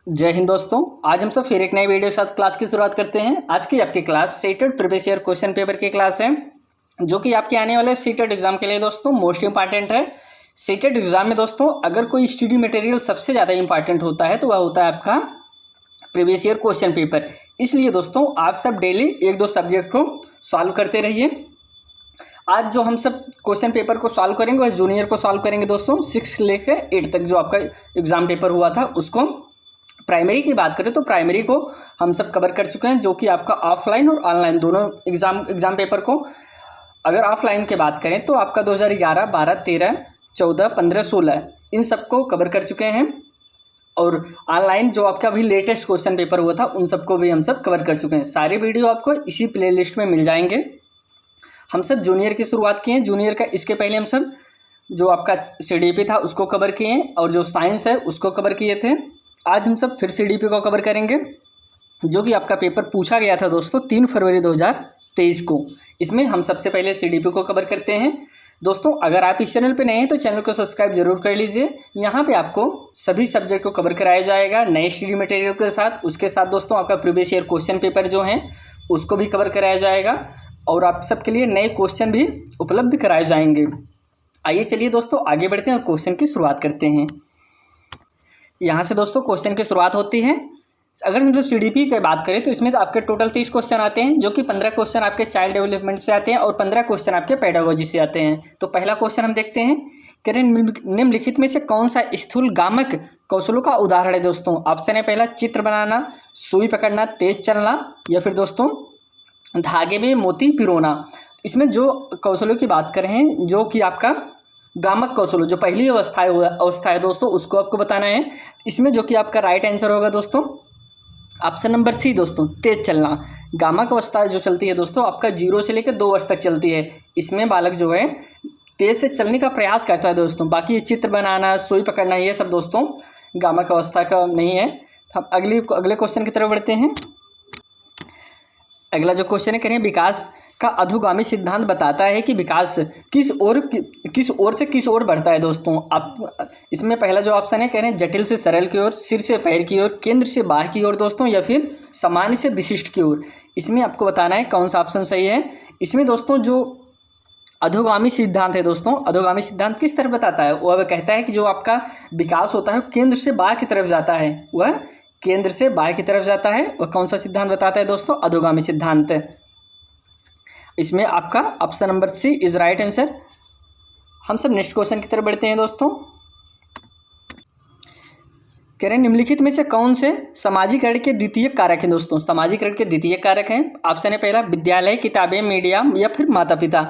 जय हिंद दोस्तों। आज हम सब फिर एक नई वीडियो के साथ क्लास की शुरुआत करते हैं। आज की आपकी class CTET previous year question paper की क्लास है, जो कि आपके आने वाले सीटेट एग्जाम के लिए दोस्तों मोस्ट इंपॉर्टेंट है। सीटेट एग्जाम में दोस्तों अगर कोई स्टडी मटेरियल सबसे ज़्यादा इंपॉर्टेंट होता है तो वह होता है आपका प्रीवियस ईयर क्वेश्चन पेपर। इसलिए दोस्तों आप सब डेली एक दो सब्जेक्ट को सॉल्व करते रहिए। आज जो हम सब क्वेश्चन पेपर को सॉल्व करेंगे वह जूनियर को सॉल्व करेंगे दोस्तों, 6 लेकर 8 तक जो आपका एग्जाम पेपर हुआ था उसको। प्राइमरी की बात करें तो प्राइमरी को हम सब कवर कर चुके हैं, जो कि आपका ऑफलाइन और ऑनलाइन दोनों एग्जाम पेपर को। अगर ऑफलाइन की बात करें तो आपका 2011, 12, 13, 14, 15, 16 इन सबको कवर कर चुके हैं। और ऑनलाइन जो आपका अभी लेटेस्ट क्वेश्चन पेपर हुआ था उन सबको भी हम सब कवर कर चुके हैं। सारी वीडियो आपको इसी प्लेलिस्ट में मिल जाएंगे। हम सब जूनियर की शुरुआत किए हैं। जूनियर का इसके पहले हम सब जो आपका CDP था उसको कवर किए हैं और जो साइंस है उसको कवर किए थे। आज हम सब फिर CDP को कवर करेंगे, जो कि आपका पेपर पूछा गया था दोस्तों 3 फरवरी 2023 को। इसमें हम सबसे पहले CDP को कवर करते हैं। दोस्तों अगर आप इस चैनल पे नए हैं तो चैनल को सब्सक्राइब जरूर कर लीजिए। यहाँ पे आपको सभी सब्जेक्ट को कवर कराया जाएगा नए स्टडी मटेरियल के साथ। उसके साथ दोस्तों आपका प्रीवियस ईयर क्वेश्चन पेपर जो हैं उसको भी कवर कराया जाएगा और आप सबके लिए नए क्वेश्चन भी उपलब्ध कराए जाएंगे। आइए चलिए दोस्तों आगे बढ़ते हैं और क्वेश्चन की शुरुआत करते हैं। यहाँ से दोस्तों क्वेश्चन की शुरुआत होती है। अगर हम CDP की बात करें तो इसमें तो आपके टोटल 30 क्वेश्चन आते हैं, जो कि 15 क्वेश्चन आपके चाइल्ड डेवलपमेंट से आते हैं और 15 क्वेश्चन आपके पेडागोजी से आते हैं। तो पहला क्वेश्चन हम देखते हैं, कह रहे निम्नलिखित में से कौन सा स्थूल गामक कौशलों का उदाहरण है दोस्तों। ऑप्शन है पहला चित्र बनाना, सुई पकड़ना, तेज चलना, या फिर दोस्तों धागे में मोती पिरोना। इसमें जो कौशलों की बात कर रहे हैं जो कि आपका गामक कौशल जो पहली अवस्था है दोस्तों उसको आपको बताना है। इसमें जो कि आपका राइट आंसर होगा दोस्तों ऑप्शन नंबर सी दोस्तों, तेज चलना। गामक अवस्था जो चलती है दोस्तों आपका 0 से लेकर 2 वर्ष तक चलती है। इसमें बालक जो है तेज से चलने का प्रयास करता है दोस्तों। बाकी ये चित्र बनाना, सुई पकड़ना ये सब दोस्तों गामक अवस्था का नहीं है। हम अगले क्वेश्चन की तरफ बढ़ते हैं। अगला जो क्वेश्चन है, कह रहे हैं विकास का अधोगामी सिद्धांत बताता है कि विकास किस ओर से किस ओर बढ़ता है दोस्तों। आप इसमें पहला जो ऑप्शन है, कह रहे हैं जटिल से सरल की ओर, सिर से पैर की ओर, केंद्र से बाह्य की ओर दोस्तों, या फिर सामान्य से विशिष्ट की ओर। इसमें आपको बताना है कौन सा ऑप्शन सही है। इसमें दोस्तों जो अधोगामी सिद्धांत है दोस्तों, अधोगामी सिद्धांत किस तरफ बताता है, वह कहता है कि जो आपका विकास होता है केंद्र से बाह्य की तरफ जाता है, वह केंद्र से बाह्य की तरफ जाता है। वह कौन सा सिद्धांत बताता है दोस्तों, अधोगामी सिद्धांत। इसमें आपका option number C is right answer. हम सब नेक्स्ट क्वेश्चन की तरफ बढ़ते हैं दोस्तों। कह रहे हैं निम्नलिखित में से कौन से सामाजिकरण के द्वितीय कारक हैं दोस्तों। सामाजिकरण के द्वितीय कारक हैं, ऑप्शन है पहला विद्यालय, किताबें, मीडिया, या फिर माता पिता।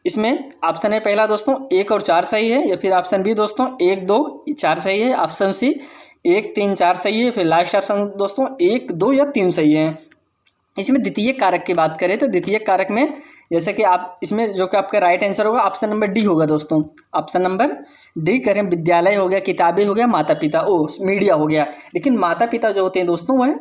इसमें ऑप्शन है पहला दोस्तों 1 और 4 सही है, या फिर ऑप्शन बी दोस्तों 1, 2, 4 सही है, ऑप्शन सी 1, 3, 4 सही है, फिर लास्ट ऑप्शन दोस्तों 1, 2 या 3 सही है। इसमें द्वितीय कारक की बात करें तो द्वितीय कारक में जैसे कि आप इसमें जो कि आपका राइट आंसर होगा ऑप्शन नंबर डी होगा दोस्तों। ऑप्शन नंबर डी करें, विद्यालय हो गया, किताबें हो गया, माता पिता, मीडिया हो गया। लेकिन माता पिता जो होते हैं दोस्तों वह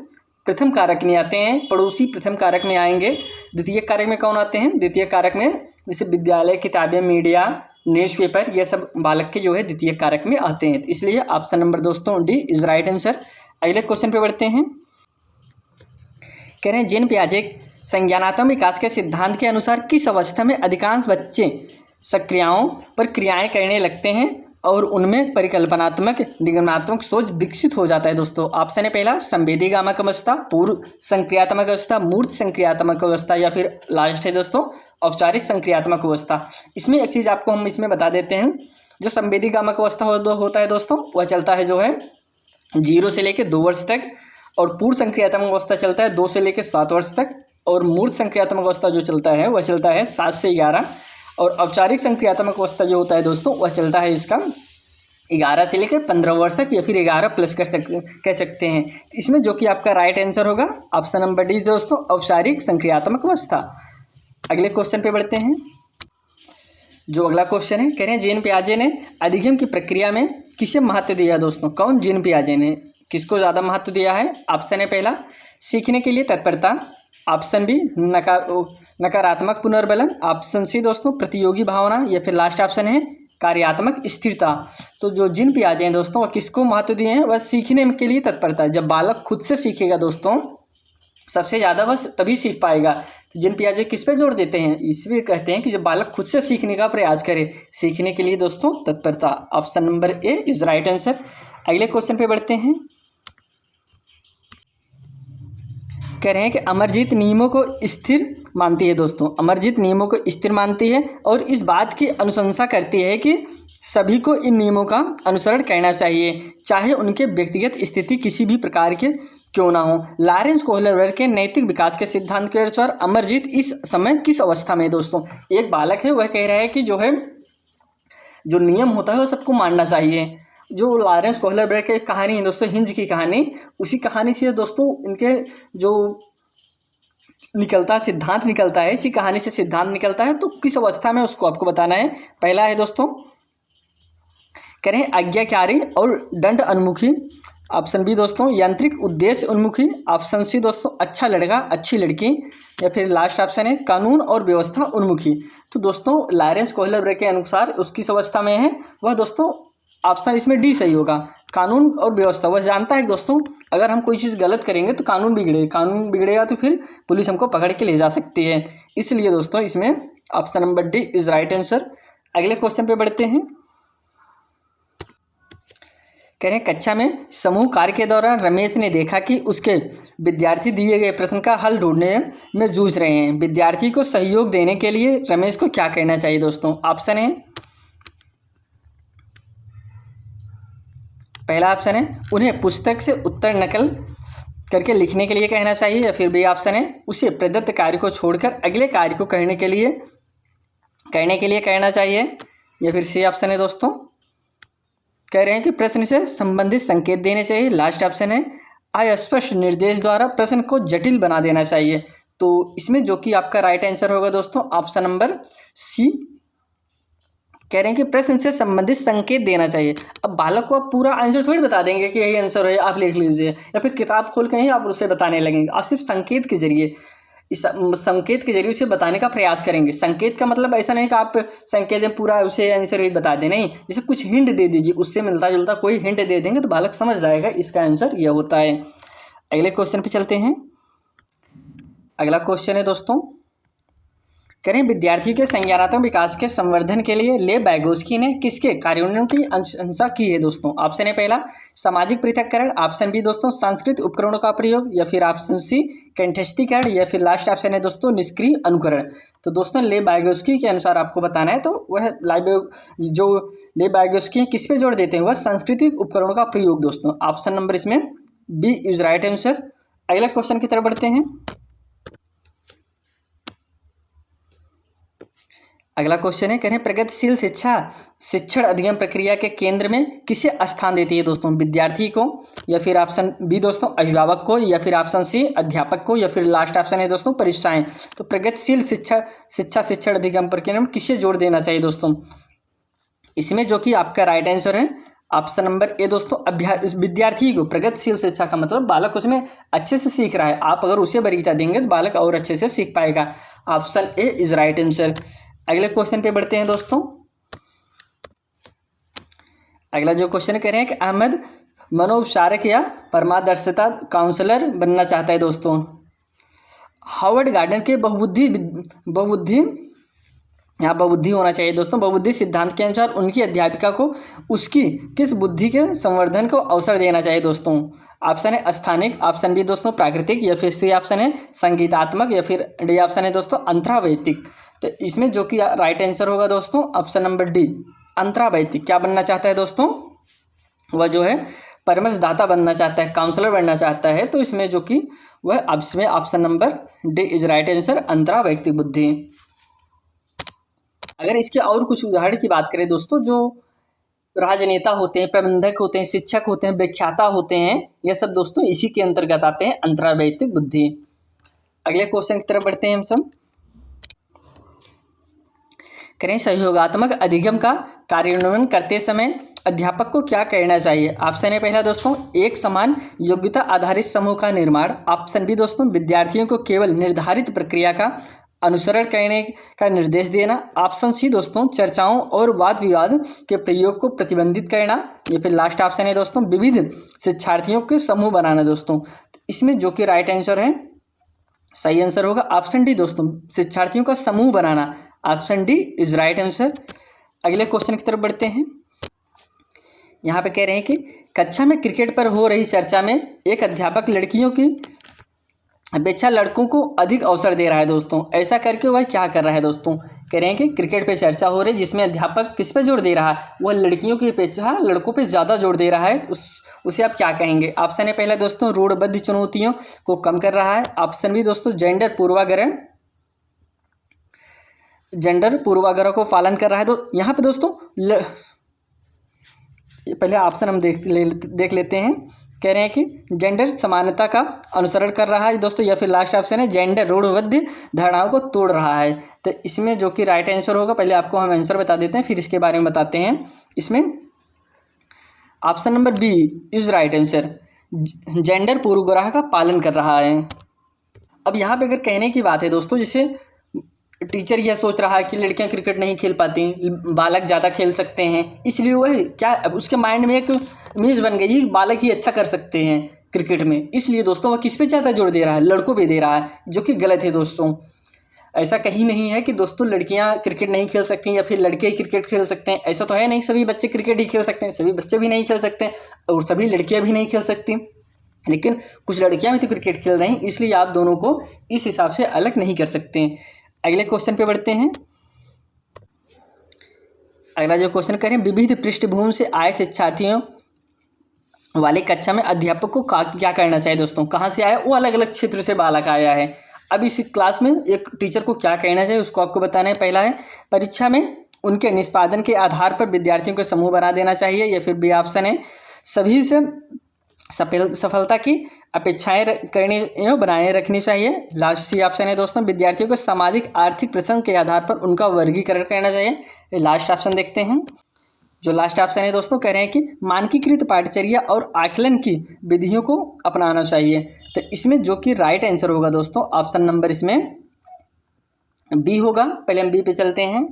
प्रथम कारक में आते हैं, पड़ोसी प्रथम कारक में आएंगे। द्वितीय कारक में कौन आते हैं, द्वितीय कारक में जैसे विद्यालय, किताबें, मीडिया, न्यूज़पेपर, ये सब बालक के जो है द्वितीय कारक में आते हैं। इसलिए ऑप्शन नंबर दोस्तों डी इज राइट आंसर। अगले क्वेश्चन पे बढ़ते हैं। कह रहे हैं जीन पियाजे संज्ञानात्मक विकास के सिद्धांत के अनुसार किस अवस्था में अधिकांश बच्चे सक्रियाओं पर क्रियाएं करने लगते हैं और उनमें परिकल्पनात्मक निगमनात्मक सोच विकसित हो जाता है दोस्तों। ऑप्शन है पहला संवेदी गामक अवस्था, पूर्व संक्रियात्मक अवस्था, मूर्त संक्रियात्मक अवस्था, या फिर लास्ट है दोस्तों औपचारिक संक्रियात्मक अवस्था। इसमें एक चीज़ आपको हम इसमें बता देते हैं, जो संवेदी गामक अवस्था होता है दोस्तों वह चलता है जो है 0 से लेकर 2 वर्ष तक, और पूर्व संक्रियात्मक अवस्था चलता है 2 से लेकर 7 वर्ष तक, और मूर्त संक्रियात्मक अवस्था जो चलता है वह चलता है 7 से 11, और औपचारिक संक्रियात्मक अवस्था जो होता है दोस्तों वह चलता है इसका 11 से लेकर 15 वर्ष तक, या फिर 11 प्लस कह सकते हैं। इसमें जो कि आपका राइट आंसर होगा ऑप्शन नंबर डी दोस्तों, औपचारिक संक्रियात्मक अवस्था। अगले क्वेश्चन पे बढ़ते हैं। जो अगला क्वेश्चन है, कह रहे हैं जीन पियाजे ने अधिगम की प्रक्रिया में किसे महत्व दिया दोस्तों। कौन जीन पियाजे ने किसको ज़्यादा महत्व दिया है। ऑप्शन है पहला सीखने के लिए तत्परता, ऑप्शन बी नकारात्मक पुनर्बलन, ऑप्शन सी दोस्तों प्रतियोगी भावना, या फिर लास्ट ऑप्शन है कार्यात्मक स्थिरता। तो जो जिन पे आ जाए दोस्तों वह किसको महत्व दिए हैं, वह सीखने के लिए तत्परता। जब बालक खुद से सीखेगा दोस्तों सबसे ज़्यादा वह तभी सीख पाएगा। तो जिन पे आ जाए किस पे जोड़ देते हैं, इसलिए कहते हैं कि जब बालक खुद से सीखने का प्रयास करे, सीखने के लिए दोस्तों तत्परता। Option number A is right answer. अगले क्वेश्चन पे बढ़ते हैं। कह रहे हैं कि अमरजीत नियमों को स्थिर मानती है दोस्तों। अमरजीत नियमों को स्थिर मानती है और इस बात की अनुशंसा करती है कि सभी को इन नियमों का अनुसरण करना चाहिए, चाहे उनके व्यक्तिगत स्थिति किसी भी प्रकार के क्यों ना हो। लॉरेंस कोहलर के नैतिक विकास के सिद्धांत के अनुसार अमरजीत इस समय किस अवस्था में है दोस्तों। एक बालक है, वह कह रहा है कि जो है जो नियम होता है वो सबको मानना चाहिए। जो लॉरेंस कोहलर की कहानी है दोस्तों, हिंज की कहानी, उसी कहानी से दोस्तों इनके जो निकलता सिद्धांत निकलता है, इसी कहानी से सिद्धांत निकलता है। तो किस अवस्था में उसको आपको बताना है। पहला है दोस्तों कह रहे हैं आज्ञाकारी और दंड उन्मुखी। ऑप्शन बी दोस्तों यांत्रिक उद्देश्य उन्मुखी। ऑप्शन सी दोस्तों अच्छा लड़का अच्छी लड़की। या फिर लास्ट ऑप्शन है कानून और व्यवस्था उन्मुखी। तो दोस्तों लॉरेंस कोहलर के अनुसार उसकी अवस्था में है वह दोस्तों ऑप्शन इसमें डी सही होगा, कानून और व्यवस्था। वह जानता है कि दोस्तों अगर हम कोई चीज़ गलत करेंगे तो कानून बिगड़ेगा तो फिर पुलिस हमको पकड़ के ले जा सकती है। इसलिए दोस्तों इसमें option number D is right answer. अगले क्वेश्चन पे बढ़ते हैं। कह रहे हैं कक्षा में समूह कार्य के दौरान रमेश ने देखा कि उसके विद्यार्थी दिए गए प्रश्न का हल ढूंढने में जूझ रहे हैं। विद्यार्थी को सहयोग देने के लिए रमेश को क्या करना चाहिए दोस्तों। ऑप्शन है पहला ऑप्शन है उन्हें पुस्तक से उत्तर नकल करके लिखने के लिए कहना चाहिए। या फिर बी ऑप्शन है उसे प्रदत्त कार्य को छोड़कर अगले कार्य को करने के लिए कहना चाहिए। या फिर सी ऑप्शन है दोस्तों कह रहे हैं कि प्रश्न से संबंधित संकेत देने चाहिए। लास्ट ऑप्शन है अस्पष्ट निर्देश द्वारा प्रश्न को जटिल बना देना चाहिए। तो इसमें जो कि आपका राइट आंसर होगा दोस्तों ऑप्शन नंबर सी। कह रहे हैं कि प्रश्न से संबंधित संकेत देना चाहिए। अब बालक को आप पूरा आंसर थोड़ी बता देंगे कि यही आंसर है आप लिख लीजिए, या फिर किताब खोल के ही आप उसे बताने लगेंगे। आप सिर्फ संकेत के जरिए उसे बताने का प्रयास करेंगे। संकेत का मतलब ऐसा नहीं कि आप संकेत में पूरा उसे आंसर ही बता दें, नहीं, जैसे कुछ हिंट दे दीजिए, उससे मिलता जुलता कोई हिंट दे देंगे तो बालक समझ जाएगा इसका आंसर यह होता है। अगले क्वेश्चन पे चलते हैं। अगला क्वेश्चन है दोस्तों करें विद्यार्थियों के संज्ञानात्मक विकास के संवर्धन के लिए ले बैगोस्की ने किसके कार्यों की अनुशंसा की है दोस्तों। ऑप्शन है पहला सामाजिक पृथक्करण। ऑप्शन बी दोस्तों सांस्कृतिक उपकरणों का प्रयोग। या फिर ऑप्शन सी कंठस्थीकरण। या फिर लास्ट ऑप्शन है दोस्तों निष्क्रिय अनुकरण। तो दोस्तों ले बैगोस्की के अनुसार आपको बताना है। तो वह जो ले बैगोस्की किस पे जोड़ देते हैं, वह सांस्कृतिक उपकरणों का प्रयोग दोस्तों। ऑप्शन नंबर इसमें बी इज राइट आंसर। अगले क्वेश्चन की तरफ बढ़ते हैं। अगला क्वेश्चन है कह रहे हैं प्रगतिशील शिक्षण अधिगम प्रक्रिया के केंद्र में किसे स्थान देती है दोस्तों, विद्यार्थी को। या फिर ऑप्शन बी दोस्तों अभिभावक को। या फिर ऑप्शन सी अध्यापक को। या फिर लास्ट ऑप्शन है दोस्तों परीक्षाएं। तो प्रगतिशील शिक्षण अधिगम प्रक्रिया में किसे जोड़ देना चाहिए दोस्तों। इसमें जो कि आपका राइट आंसर है ऑप्शन नंबर ए दोस्तों विद्यार्थी को। प्रगतिशील शिक्षा का मतलब बालक उसमें अच्छे से सीख रहा है, आप अगर उसे वरीयता देंगे तो बालक और अच्छे से सीख पाएगा। Option A is right answer. अगले क्वेश्चन पे बढ़ते हैं दोस्तों। अगला जो क्वेश्चन कह रहे हैं कि अहमद मनोपचारक या परमादर्शिता काउंसलर बनना चाहता है दोस्तों। हार्वर्ड गार्डन के बहुबुद्धि होना चाहिए दोस्तों। बहुबुद्धि सिद्धांत के अनुसार उनकी अध्यापिका को उसकी किस बुद्धि के संवर्धन को अवसर देना चाहिए दोस्तों। ऑप्शन है स्थानिक। ऑप्शन बी दोस्तों प्राकृतिक। या फिर सी ऑप्शन है संगीतात्मक। या फिर डी ऑप्शन है दोस्तों अंतरावैयक्तिक। तो इसमें जो कि राइट आंसर होगा दोस्तों ऑप्शन नंबर डी अंतरावैयक्तिक। क्या बनना चाहता है दोस्तों, वह जो है परामर्शदाता बनना चाहता है, काउंसलर बनना चाहता है। तो इसमें जो कि वह इसमें option number D is right answer अंतरावैयक्तिक बुद्धि। अगर इसके और कुछ उदाहरण की बात करें दोस्तों, जो राजनेता होते हैं, प्रबंधक होते हैं, शिक्षक होते हैं, व्याख्याता होते हैं, यह सब दोस्तों इसी के अंतर्गत आते हैं अंतरावैयक्तिक बुद्धि। अगले क्वेश्चन की तरफ बढ़ते हैं हम सब। करें सहयोगात्मक अधिगम का कार्यान्वयन करते समय अध्यापक को क्या करना चाहिए। ऑप्शन है पहला दोस्तों एक समान योग्यता आधारित समूह का निर्माण। ऑप्शन बी दोस्तों विद्यार्थियों को केवल निर्धारित प्रक्रिया का अनुसरण करने का निर्देश देना। ऑप्शन सी दोस्तों चर्चाओं और वाद विवाद के प्रयोग को प्रतिबंधित करना। या फिर लास्ट ऑप्शन है दोस्तों विविध शिक्षार्थियों के समूह बनाना दोस्तों। इसमें जो कि राइट आंसर है, सही आंसर होगा ऑप्शन डी दोस्तों, शिक्षार्थियों का समूह बनाना। Option D is right answer. अगले क्वेश्चन की तरफ बढ़ते हैं। यहाँ पे कह रहे हैं कि कक्षा में क्रिकेट पर हो रही चर्चा में एक अध्यापक लड़कियों की अपेक्षा लड़कों को अधिक अवसर दे रहा है दोस्तों। ऐसा करके वह क्या कर रहा है दोस्तों? कह रहे हैं कि क्रिकेट पे चर्चा हो रही है जिसमें अध्यापक किस पे जोर दे रहा है? वह लड़कियों की अपेक्षा लड़कों पे ज़्यादा जोर दे रहा है। उसे आप क्या कहेंगे? ऑप्शन है पहला दोस्तों रूढ़बद्ध चुनौतियों को कम कर रहा है। ऑप्शन बी दोस्तों जेंडर पूर्वाग्रह को पालन कर रहा है। तो यहाँ पे दोस्तों पहले ऑप्शन हम देख लेते हैं। कह रहे हैं कि जेंडर समानता का अनुसरण कर रहा है दोस्तों, या फिर लास्ट ऑप्शन है जेंडर रूढ़बद्ध धारणाओं को तोड़ रहा है। तो इसमें जो कि राइट आंसर होगा, पहले आपको हम आंसर बता देते हैं फिर इसके बारे में बताते हैं। इसमें option number B is right answer, gender पूर्वाग्रह का पालन कर रहा है। अब यहाँ पे अगर कहने की बात है दोस्तों, जैसे टीचर यह सोच रहा है कि लड़कियां क्रिकेट नहीं खेल पाती, बालक ज़्यादा खेल सकते हैं, इसलिए वह क्या अब उसके माइंड में एक इमेज बन गई बालक ही अच्छा कर सकते हैं क्रिकेट में, इसलिए दोस्तों वह किस पे ज़्यादा जोर दे रहा है? लड़कों पे दे रहा है, जो कि गलत है दोस्तों। ऐसा कहीं नहीं है कि दोस्तों लड़कियां क्रिकेट नहीं खेल सकती या फिर लड़के ही क्रिकेट खेल सकते हैं, ऐसा तो है नहीं। सभी बच्चे क्रिकेट ही खेल सकते हैं, सभी बच्चे भी नहीं खेल सकते और सभी लड़कियां भी नहीं खेल सकती, लेकिन कुछ लड़कियां भी तो क्रिकेट खेल रही हैं, इसलिए आप दोनों को इस हिसाब से अलग नहीं कर सकते। अगले क्वेश्चन पे बढ़ते हैं। अगला जो क्वेश्चन करें, विविध पृष्ठभूमि से आए शिक्षार्थियों वाले कक्षा में अध्यापक को क्या करना चाहिए दोस्तों? कहाँ से आया? वो अलग अलग क्षेत्र से बालक आया है। अब इस क्लास में एक टीचर को क्या कहना चाहिए उसको आपको बताना है। पहला है परीक्षा में उनके निष्पादन के आधार पर विद्यार्थियों के समूह बना देना चाहिए, या फिर बी ऑप्शन है सभी से सफलता की अपेक्षाएं करनी एवं बनाए रखनी चाहिए। लास्ट सी ऑप्शन है दोस्तों विद्यार्थियों को सामाजिक आर्थिक प्रसंग के आधार पर उनका वर्गीकरण करना चाहिए। लास्ट ऑप्शन देखते हैं। जो लास्ट ऑप्शन है दोस्तों कह रहे हैं कि मानकीकृत पाठचर्या और आकलन की विधियों को अपनाना चाहिए। तो इसमें जो कि राइट आंसर होगा दोस्तों ऑप्शन नंबर इसमें बी होगा। पहले हम बी पे चलते हैं।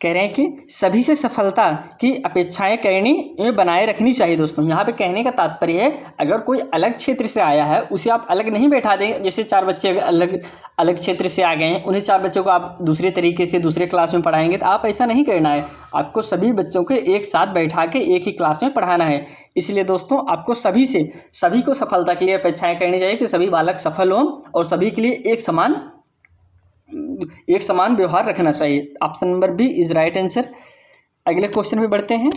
कह रहे हैं कि सभी से सफलता की अपेक्षाएं करनी एवं बनाए रखनी चाहिए दोस्तों। यहाँ पे कहने का तात्पर्य है अगर कोई अलग क्षेत्र से आया है उसे आप अलग नहीं बैठा देंगे। जैसे 4 बच्चे अलग अलग क्षेत्र से आ गए हैं, उन्हें 4 बच्चों को आप दूसरे तरीके से दूसरे क्लास में पढ़ाएंगे, तो आप ऐसा नहीं करना है। आपको सभी बच्चों को एक साथ बैठा के एक ही क्लास में पढ़ाना है। इसलिए दोस्तों आपको सभी को सफलता के लिए अपेक्षाएं करनी चाहिए कि सभी बालक सफल हों और सभी के लिए एक समान व्यवहार रखना चाहिए। Option number B is right answer. अगले क्वेश्चन पे बढ़ते हैं।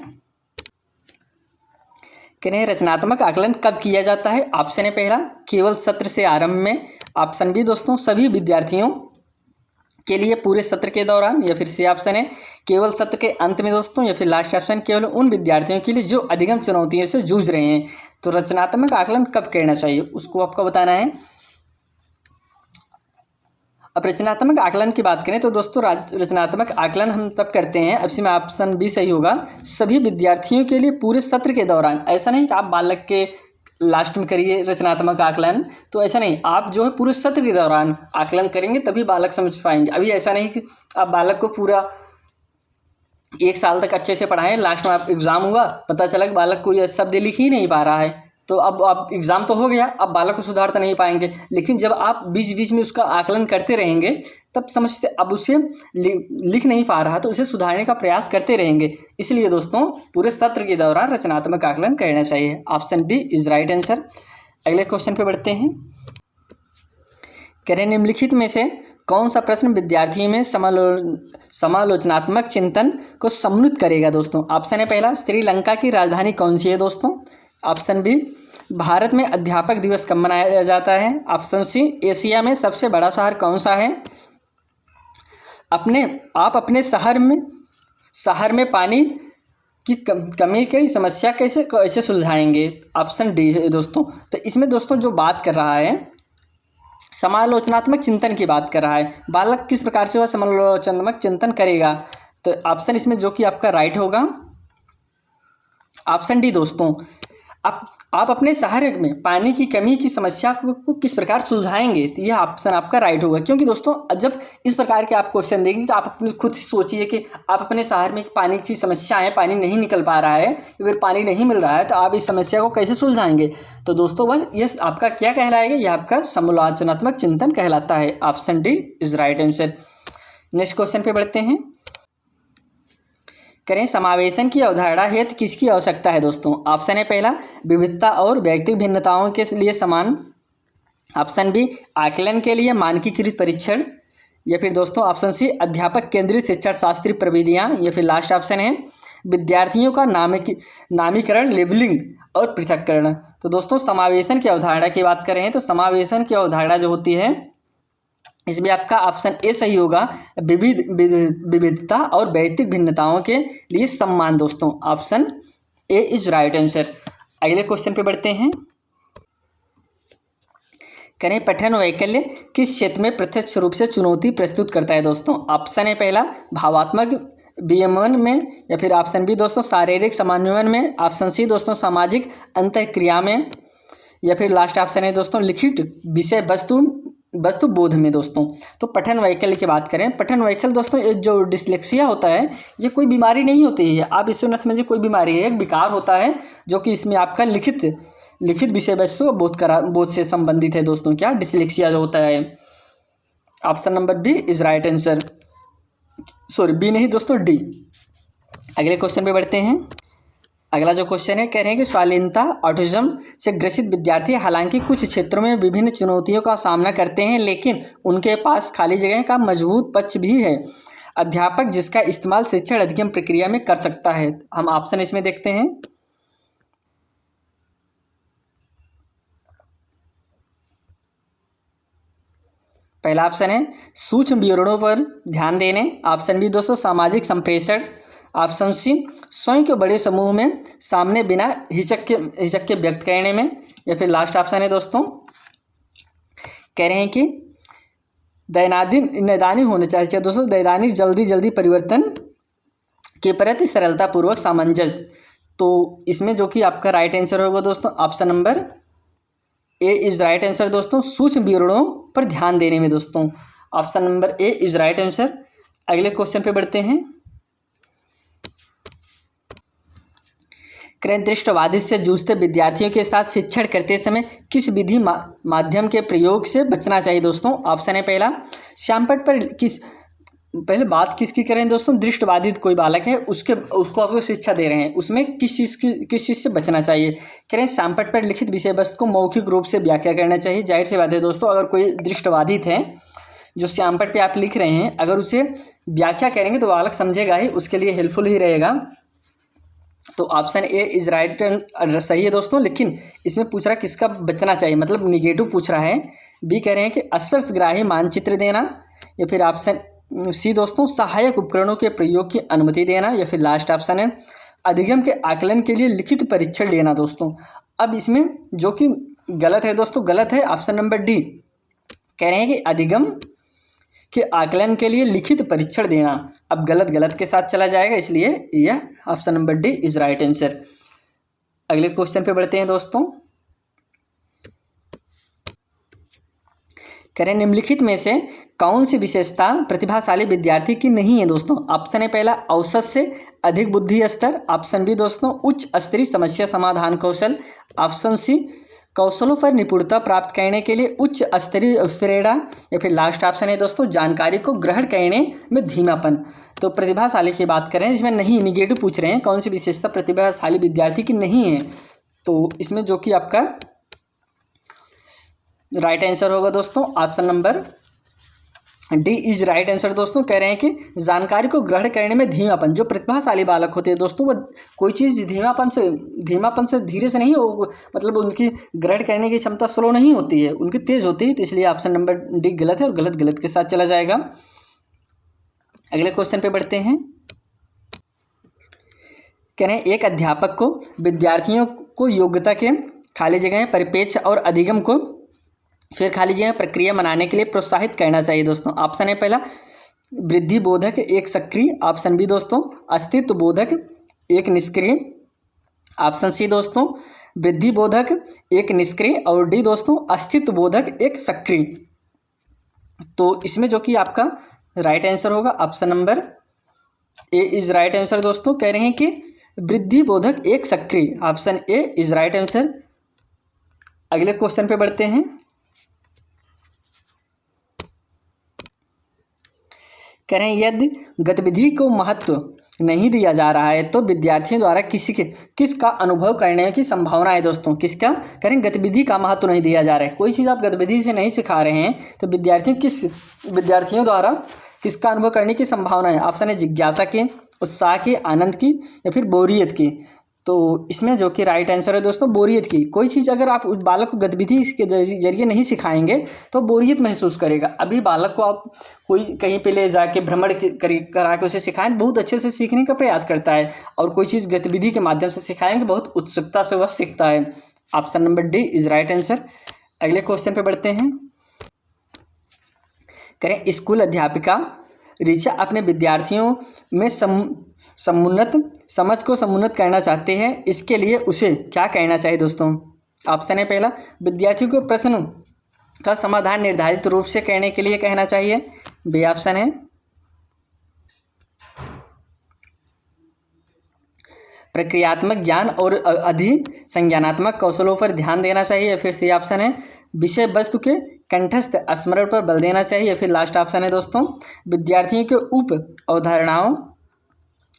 कह रहे हैं रचनात्मक आकलन कब किया जाता है? ऑप्शन है पहला केवल सत्र से आरंभ में। ऑप्शन बी दोस्तों सभी विद्यार्थियों के लिए पूरे सत्र के दौरान, या फिर सी ऑप्शन है केवल सत्र के अंत में दोस्तों, या फिर लास्ट ऑप्शन केवल उन विद्यार्थियों के लिए जो अधिगम चुनौतियों से जूझ रहे हैं। तो रचनात्मक आकलन कब करना चाहिए उसको आपको बताना है। अब रचनात्मक आकलन की बात करें तो दोस्तों रचनात्मक आकलन हम तब करते हैं, अब इसमें ऑप्शन बी सही होगा, सभी विद्यार्थियों के लिए पूरे सत्र के दौरान। ऐसा नहीं कि आप बालक के लास्ट में करिए रचनात्मक आकलन, तो ऐसा नहीं, आप जो है पूरे सत्र के दौरान आकलन करेंगे तभी बालक समझ पाएंगे। अभी ऐसा नहीं कि आप बालक को पूरा 1 साल तक अच्छे से पढ़ाएं, लास्ट में आप एग्ज़ाम हुआ पता चला कि बालक को यह शब्द लिख ही नहीं पा रहा है, तो अब आप एग्ज़ाम तो हो गया, अब बालक को सुधार तो नहीं पाएंगे। लेकिन जब आप बीच बीच में उसका आकलन करते रहेंगे तब समझते अब उसे लिख नहीं पा रहा तो उसे सुधारने का प्रयास करते रहेंगे। इसलिए दोस्तों पूरे सत्र के दौरान रचनात्मक आकलन करना चाहिए। Option D is right answer. अगले क्वेश्चन पे बढ़ते हैं। कह रहे निम्नलिखित में से कौन सा प्रश्न विद्यार्थियों में समालोचनात्मक चिंतन को सम्मिलित करेगा दोस्तों? ऑप्शन है पहला श्रीलंका की राजधानी कौन सी है दोस्तों। ऑप्शन बी भारत में अध्यापक दिवस कब मनाया जाता है। ऑप्शन सी एशिया में सबसे बड़ा शहर कौन सा है। आप अपने शहर में पानी की कमी की समस्या कैसे सुलझाएंगे। ऑप्शन डी है दोस्तों। तो इसमें दोस्तों जो बात कर रहा है समालोचनात्मक चिंतन की बात कर रहा है, बालक किस प्रकार से वह समालोचनात्मक चिंतन करेगा। तो ऑप्शन इसमें जो कि आपका राइट होगा ऑप्शन डी दोस्तों, आप अपने शहर में पानी की कमी की समस्या को किस प्रकार सुलझाएंगे, तो यह ऑप्शन आपका राइट होगा। क्योंकि दोस्तों जब इस प्रकार के आप क्वेश्चन देंगे तो आप अपने खुद सोचिए कि आप अपने शहर में पानी की समस्या है, पानी नहीं निकल पा रहा है, फिर पानी नहीं मिल रहा है, तो आप इस समस्या को कैसे सुलझाएंगे। तो दोस्तों वह यह आपका क्या कहलाएगा, यह आपका समालोचनात्मक चिंतन कहलाता है। Option D is right answer. Next question पे बढ़ते हैं। करें समावेशन की अवधारणा हेतु किसकी आवश्यकता है दोस्तों। ऑप्शन है पहला विविधता और व्यक्तिगत भिन्नताओं के लिए समान, ऑप्शन बी आकलन के लिए मानकीकृत परीक्षण, या फिर दोस्तों ऑप्शन सी अध्यापक केंद्रित शिक्षण शास्त्रीय प्रविधियां, या फिर लास्ट ऑप्शन है विद्यार्थियों का नामीकरण लेवलिंग और पृथक्करण। तो दोस्तों समावेशन की अवधारणा की बात कर रहे हैं तो समावेशन की अवधारणा जो होती है इसमें आपका ऑप्शन ए सही होगा, विविधता और व्यक्तिगत भिन्नताओं के लिए सम्मान। दोस्तों option A is right answer. अगले क्वेश्चन पे बढ़ते हैं। करें पठन वैकल्य किस क्षेत्र में प्रत्यक्ष रूप से चुनौती प्रस्तुत करता है दोस्तों। ऑप्शन है पहला भावात्मक विनियमन में, या फिर ऑप्शन बी दोस्तों शारीरिक समन्वयन में, ऑप्शन सी दोस्तों सामाजिक अंतःक्रिया में, या फिर लास्ट ऑप्शन है दोस्तों लिखित विषय वस्तु बोध में। दोस्तों तो पठन वैकल्य की बात करें, पठन वैकल्य दोस्तों ये जो डिस्लेक्सिया होता है ये कोई बीमारी नहीं होती है, आप इससे न समझिए कोई बीमारी है, एक विकार होता है जो कि इसमें आपका लिखित विषय वस्तु बोध से संबंधित है। दोस्तों क्या डिस्लेक्सिया जो होता है। Option number B is right answer, sorry B नहीं दोस्तों डी। अगले क्वेश्चन पे बढ़ते हैं। अगला जो क्वेश्चन है कह रहे हैं कि स्वालीनता ऑटिज्म से ग्रसित विद्यार्थी हालांकि कुछ क्षेत्रों में विभिन्न चुनौतियों का सामना करते हैं लेकिन उनके पास खाली जगह का मजबूत पक्ष भी है। अध्यापक जिसका इस्तेमाल शिक्षण अधिगम प्रक्रिया में कर सकता है। हम ऑप्शन इसमें देखते हैं। पहला ऑप्शन है सूक्ष्म विवरणों पर ध्यान देने, ऑप्शन बी दोस्तों सामाजिक संप्रेषण, ऑप्शन सी स्वयं के बड़े समूह में सामने बिना हिचक के व्यक्त करने में, या फिर लास्ट ऑप्शन है दोस्तों कह रहे हैं कि नैदानी होना चाहिए दोस्तों, दैदानिक जल्दी परिवर्तन के प्रति सरलतापूर्वक सामंजस्य। तो इसमें जो कि आपका राइट आंसर होगा दोस्तों option number A is right answer. दोस्तों सूक्ष्म विवरणों पर ध्यान देने में दोस्तों option number A is right answer. अगले क्वेश्चन पे बढ़ते हैं। दृष्टवादी से जूझते विद्यार्थियों के साथ शिक्षण करते समय किस विधि माध्यम के प्रयोग से बचना चाहिए दोस्तों। ऑप्शन है पहला श्यामपट्ट पर पहले बात किसकी करें दोस्तों, दृष्टवादी कोई बालक है उसको आपको शिक्षा दे रहे हैं, उसमें किस चीज़ से बचना चाहिए। कह रहे हैं श्यामपट्ट पर लिखित विषय वस्तु को मौखिक रूप से व्याख्या करना चाहिए। जाहिर सी बात है दोस्तों अगर कोई दृष्टवादी है जो श्यामपट्ट पे आप लिख रहे हैं अगर उसे व्याख्या करेंगे तो बालक समझेगा ही, उसके लिए हेल्पफुल ही रहेगा। तो ऑप्शन ए इज राइट सही है दोस्तों, लेकिन इसमें पूछ रहा किसका बचना चाहिए, मतलब निगेटिव पूछ रहा है। बी कह रहे हैं कि स्पर्शग्राही मानचित्र देना, या फिर ऑप्शन सी दोस्तों सहायक उपकरणों के प्रयोग की अनुमति देना, या फिर लास्ट ऑप्शन है अधिगम के आकलन के लिए लिखित परीक्षण लेना। दोस्तों अब इसमें जो कि गलत है दोस्तों, गलत है ऑप्शन नंबर डी। कह रहे हैं कि अधिगम के आकलन के लिए लिखित परीक्षण देना। अब गलत के साथ चला जाएगा, इसलिए यह option number D is right answer. अगले क्वेश्चन पे बढ़ते हैं दोस्तों। करें निम्नलिखित में से कौन सी विशेषता प्रतिभाशाली विद्यार्थी की नहीं है दोस्तों। ऑप्शन है पहला औसत से अधिक बुद्धि स्तर, ऑप्शन बी दोस्तों उच्च स्तरीय समस्या समाधान कौशल, ऑप्शन सी कौशलों पर निपुणता प्राप्त करने के लिए उच्च स्तरीय प्रेरणा, या फिर लास्ट ऑप्शन है दोस्तों जानकारी को ग्रहण करने में धीमापन। तो प्रतिभाशाली की बात करें इसमें नहीं, निगेटिव पूछ रहे हैं कौन सी विशेषता प्रतिभाशाली विद्यार्थी की नहीं है। तो इसमें जो कि आपका राइट आंसर होगा दोस्तों option number D is right answer. दोस्तों कह रहे हैं कि जानकारी को ग्रहण करने में धीमापन, जो प्रतिभाशाली बालक होते हैं दोस्तों वो कोई चीज़ धीमापन से धीरे से नहीं हो, मतलब उनकी ग्रहण करने की क्षमता स्लो नहीं होती है, उनकी तेज होती है। तो इसलिए ऑप्शन नंबर डी गलत है और गलत के साथ चला जाएगा। अगले क्वेश्चन पे बढ़ते हैं। कह रहे हैं एक अध्यापक को विद्यार्थियों को योग्यता के खाली जगह परिपेक्ष और अधिगम को फिर खाली जगह प्रक्रिया बनाने के लिए प्रोत्साहित करना चाहिए। दोस्तों ऑप्शन है पहला वृद्धि बोधक एक सक्रिय, ऑप्शन बी दोस्तों अस्तित्व बोधक एक निष्क्रिय, ऑप्शन सी दोस्तों वृद्धि बोधक एक निष्क्रिय और डी दोस्तों अस्तित्व बोधक एक सक्रिय। तो इसमें जो कि आपका राइट आंसर होगा option number A is right answer दोस्तों। कह रहे हैं कि वृद्धि बोधक एक सक्रिय, option A is right answer. अगले क्वेश्चन पे बढ़ते हैं। कह रहे हैं यदि गतिविधि को महत्व नहीं दिया जा रहा है तो विद्यार्थियों द्वारा किसका अनुभव करने की संभावना है दोस्तों। किसका? कह रहे हैं गतिविधि का महत्व नहीं दिया जा रहा है। कोई चीज़ आप गतिविधि से नहीं सिखा रहे हैं तो विद्यार्थियों द्वारा किसका अनुभव करने की संभावना है। ऑप्शन है जिज्ञासा की, उत्साह की, आनंद की या फिर बोरियत की। तो इसमें जो कि राइट आंसर है दोस्तों बोरियत की। कोई चीज़ अगर आप उस बालक को गतिविधि के जरिए नहीं सिखाएंगे तो बोरियत महसूस करेगा। अभी बालक को आप कोई कहीं पे ले जाके भ्रमण करा के उसे सिखाएं, बहुत अच्छे से सीखने का प्रयास करता है, और कोई चीज़ गतिविधि के माध्यम से सिखाएंगे बहुत उत्सुकता से वह सीखता है। Option number D is right answer. अगले क्वेश्चन पे बढ़ते हैं। करें स्कूल अध्यापिका ऋचा अपने विद्यार्थियों में समुन्नत समझ को समुन्नत करना चाहते हैं, इसके लिए उसे क्या कहना चाहिए दोस्तों। ऑप्शन है पहला, विद्यार्थियों को प्रश्न का समाधान निर्धारित रूप से करने के लिए कहना चाहिए। बी ऑप्शन है प्रक्रियात्मक ज्ञान और अधिसंज्ञानात्मक कौशलों पर ध्यान देना चाहिए, या फिर सी ऑप्शन है विषय वस्तु के कंठस्थ स्मरण पर बल देना चाहिए, या फिर लास्ट ऑप्शन है दोस्तों विद्यार्थियों के उप अवधारणाओं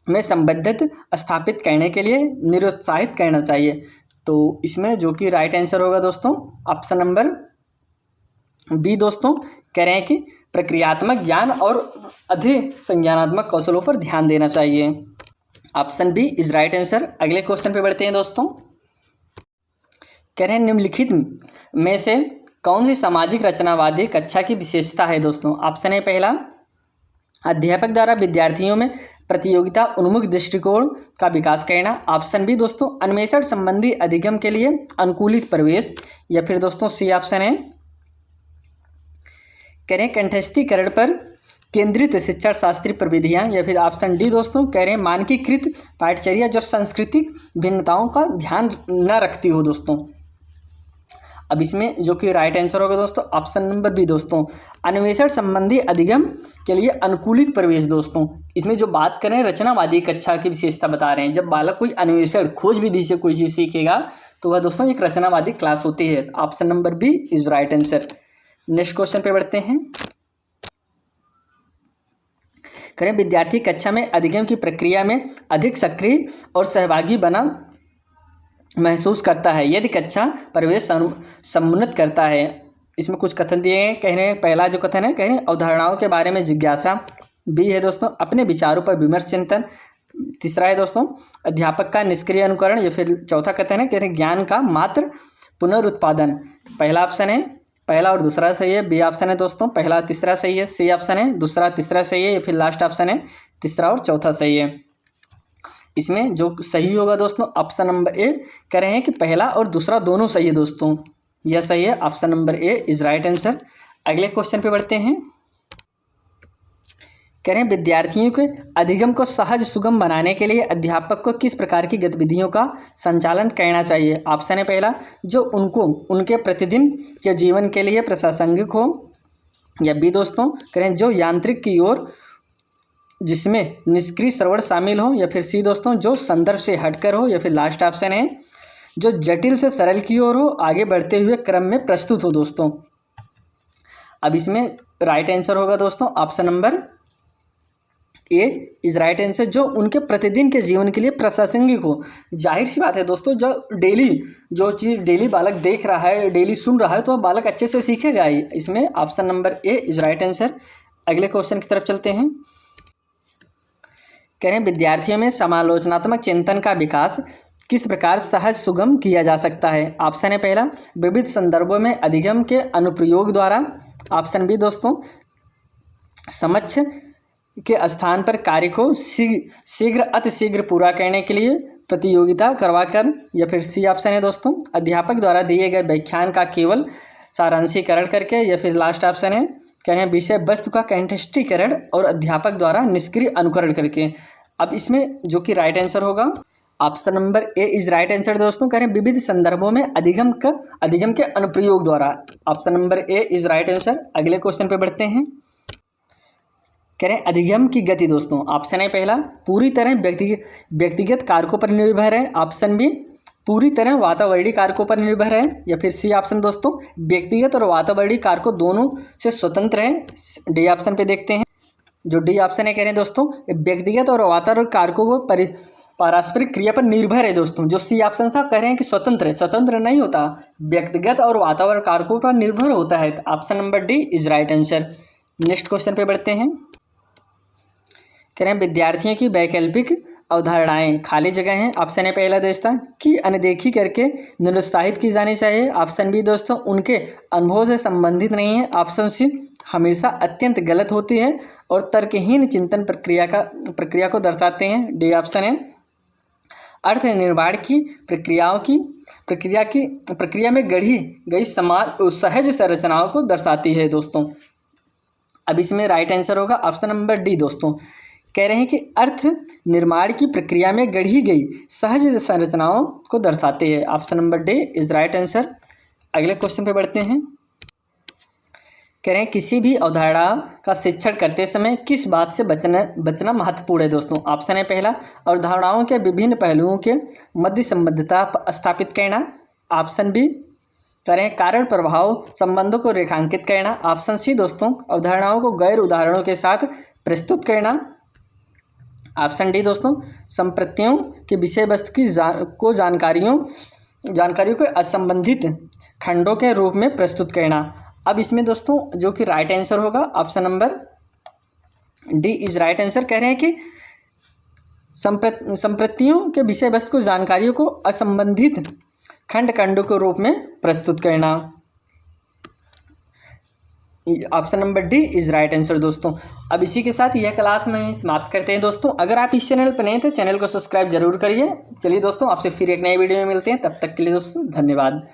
में संबद्ध स्थापित करने के लिए निरुत्साहित करना चाहिए। तो इसमें जो कि राइट आंसर होगा दोस्तों ऑप्शन नंबर बी दोस्तों। कह रहे हैं कि प्रक्रियात्मक ज्ञान और अधिसंज्ञानात्मक कौशलों पर ध्यान देना चाहिए। Option B is right answer. अगले क्वेश्चन पे बढ़ते हैं दोस्तों। कह रहे हैं निम्नलिखित में से कौन सी सामाजिक रचनावादी कक्षा की विशेषता है दोस्तों। ऑप्शन है पहला, अध्यापक द्वारा विद्यार्थियों में प्रतियोगिता उन्मुख दृष्टिकोण का विकास करना। ऑप्शन बी दोस्तों अन्वेषण संबंधी अधिगम के लिए अनुकूलित प्रवेश, या फिर दोस्तों सी ऑप्शन है कह रहे हैं कंठस्थीकरण पर केंद्रित शिक्षण शास्त्रीय प्रविधियां, या फिर ऑप्शन डी दोस्तों कह रहे हैं मानकीकृत पाठचर्या जो सांस्कृतिक भिन्नताओं का ध्यान न रखती हो दोस्तों। अब इसमें जो कि राइट आंसर होगा दोस्तों ऑप्शन नंबर बी दोस्तों अन्वेषण संबंधी अधिगम के लिए अनुकूलित प्रवेश। दोस्तों इसमें जो बात करें रचनावादी कक्षा की विशेषता बता रहे हैं, जब बालक कोई अन्वेषण खोजविधि से कोई चीज़ सीखेगा तो वह दोस्तों एक रचनावादी क्लास होती है। Option number B is right answer. Next question पे बढ़ते हैं। करें विद्यार्थी कक्षा में अधिगम की प्रक्रिया में अधिक सक्रिय और सहभागी बना महसूस करता है यदि कक्षा प्रवेश समुन्नत करता है। इसमें कुछ कथन दिए हैं। कह रहे हैं पहला जो कथन है कह रहे हैं अवधारणाओं के बारे में जिज्ञासा। बी है दोस्तों अपने विचारों पर विमर्श चिंतन। तीसरा है दोस्तों अध्यापक का निष्क्रिय अनुकरण, या फिर चौथा कथन है कह रहे हैं ज्ञान का मात्र पुनरुत्पादन। पहला ऑप्शन है पहला और दूसरा सही है। बी ऑप्शन है दोस्तों पहला तीसरा सही है। सी ऑप्शन है दूसरा तीसरा सही है, या फिर लास्ट ऑप्शन है तीसरा और चौथा सही है। इसमें जो सही होगा दोस्तों ऑप्शन नंबर ए कह रहे हैं कि पहला और दूसरा दोनों सही है दोस्तों, यह सही है। Option number A is right answer. अगले क्वेश्चन पे बढ़ते हैं। कह रहे हैं विद्यार्थियों के अधिगम को सहज सुगम बनाने के लिए अध्यापक को किस प्रकार की गतिविधियों का संचालन करना चाहिए। ऑप्शन है पहला जो उनको उनके प्रतिदिन के जीवन के लिए प्रासंगिक हो, या बी दोस्तों कह रहे हैं जो यांत्रिक की ओर जिसमें निष्क्रिय श्रवण शामिल हो, या फिर सी दोस्तों जो संदर्भ से हटकर हो, या फिर लास्ट ऑप्शन है जो जटिल से सरल की ओर हो आगे बढ़ते हुए क्रम में प्रस्तुत हो दोस्तों। अब इसमें राइट आंसर होगा दोस्तों option number A is right answer जो उनके प्रतिदिन के जीवन के लिए प्रासंगिक हो। जाहिर सी बात है दोस्तों जो चीज़ डेली बालक देख रहा है डेली सुन रहा है तो वह बालक अच्छे से सीखेगा ही। इसमें option number A is right answer. अगले क्वेश्चन की तरफ चलते हैं। कह रहे हैं विद्यार्थियों में समालोचनात्मक चिंतन का विकास किस प्रकार सहज सुगम किया जा सकता है। ऑप्शन है पहला विविध संदर्भों में अधिगम के अनुप्रयोग द्वारा। ऑप्शन बी दोस्तों समक्ष के स्थान पर कार्य को शीघ्र अतिशीघ्र पूरा करने के लिए प्रतियोगिता करवाकर, या फिर सी ऑप्शन है दोस्तों अध्यापक द्वारा दिए गए व्याख्यान का केवल सारांशीकरण करके, या फिर लास्ट ऑप्शन है कह रहे हैं विषय वस्तु का कंठस्थीकरण और अध्यापक द्वारा निष्क्रिय अनुकरण करके। अब इसमें जो कि राइट आंसर होगा option number A is right answer दोस्तों। कह रहे हैं विविध संदर्भों में अधिगम के अनुप्रयोग द्वारा। Option number A is right answer. अगले क्वेश्चन पे बढ़ते हैं। कह रहे हैं अधिगम की गति दोस्तों। ऑप्शन है पहला पूरी तरह व्यक्तिगत कारकों पर निर्भर है। ऑप्शन बी पूरी तरह वातावरणीय कारकों पर निर्भर है। या फिर सी ऑप्शन दोस्तों व्यक्तिगत और वातावरणीय कारकों दोनों से स्वतंत्र है। डी ऑप्शन पे देखते हैं। जो डी ऑप्शन है कह रहे हैं दोस्तों व्यक्तिगत और वातावरण कारकों को पारस्परिक क्रिया पर निर्भर है दोस्तों। जो सी ऑप्शन था कह रहे हैं कि स्वतंत्र है, स्वतंत्र नहीं होता, व्यक्तिगत और वातावरण कारकों पर निर्भर होता है। Option number D is right answer. Next question पे बढ़ते हैं। कह रहे हैं विद्यार्थियों की वैकल्पिक अवधारणाएं खाली जगह हैं। ऑप्शन है पहला दोस्तों की अनदेखी करके निरुत्साहित की जानी चाहिए। ऑप्शन बी दोस्तों उनके अनुभव से संबंधित नहीं है। ऑप्शन सी हमेशा अत्यंत गलत होती है और तर्कहीन चिंतन प्रक्रिया को दर्शाते हैं। डी ऑप्शन है अर्थ निर्माण की प्रक्रिया में गढ़ी गई सहज संरचनाओं को दर्शाती है दोस्तों। अब इसमें राइट आंसर होगा ऑप्शन नंबर डी दोस्तों। कह रहे हैं कि अर्थ निर्माण की प्रक्रिया में गढ़ी गई सहज संरचनाओं को दर्शाते हैं। Option number D is right answer. अगले क्वेश्चन पे बढ़ते हैं। कह रहे हैं किसी भी अवधारणा का शिक्षण करते समय किस बात से बचना महत्वपूर्ण है दोस्तों। ऑप्शन है पहला अवधारणाओं के विभिन्न पहलुओं के मध्य संबद्धता स्थापित करना। ऑप्शन बी कह रहे हैं कारण प्रभाव संबंधों को रेखांकित करना। ऑप्शन सी दोस्तों अवधारणाओं को गैर उदाहरणों के साथ प्रस्तुत करना। ऑप्शन डी दोस्तों संप्रतियों की विषय वस्तु को जानकारियों के असंबंधित खंडों के रूप में प्रस्तुत करना। अब इसमें दोस्तों जो कि राइट आंसर होगा option number D is right answer. कह रहे हैं कि संप्रतियों के विषय वस्तु को जानकारियों को असंबंधित खंडों के रूप में प्रस्तुत करना। Option number D is right answer दोस्तों। अब इसी के साथ यह क्लास में समाप्त करते हैं दोस्तों। अगर आप इस चैनल पर नए थे चैनल को सब्सक्राइब जरूर करिए। चलिए दोस्तों आपसे फिर एक नए वीडियो में मिलते हैं। तब तक के लिए दोस्तों धन्यवाद।